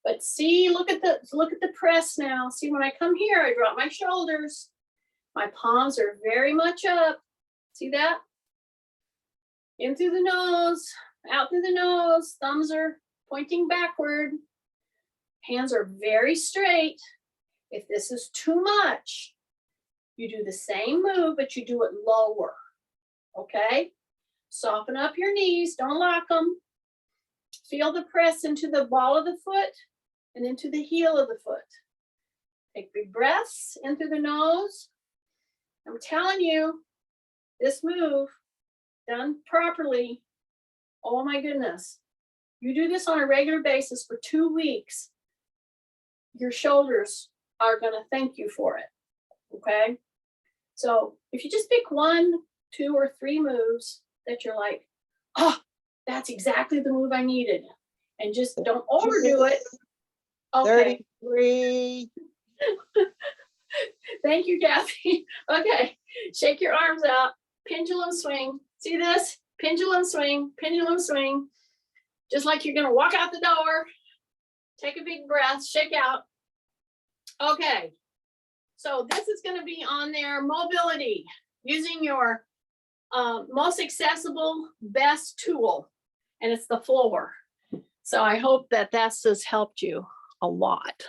But see, look at the press now. See, when I come here, I drop my shoulders. My palms are very much up. See that? In through the nose, out through the nose. Thumbs are pointing backward. Hands are very straight. If this is too much, you do the same move, but you do it lower. Okay? Soften up your knees. Don't lock them. Feel the press into the ball of the foot and into the heel of the foot. Take big breaths in through the nose. I'm telling you, this move done properly, oh my goodness. You do this on a regular basis for 2 weeks, your shoulders are going to thank you for it. Okay? So if you just pick 1, 2, or 3 moves that you're like, oh, that's exactly the move I needed, and just don't overdo it. Okay. 33. Thank you, Kathy. Okay, shake your arms out. Pendulum swing. See this? Pendulum swing, pendulum swing. Just like you're gonna walk out the door. Take a big breath, shake out. Okay, so this is gonna be on there, mobility, using your most accessible, best tool, and it's the floor. So I hope that that's just helped you a lot.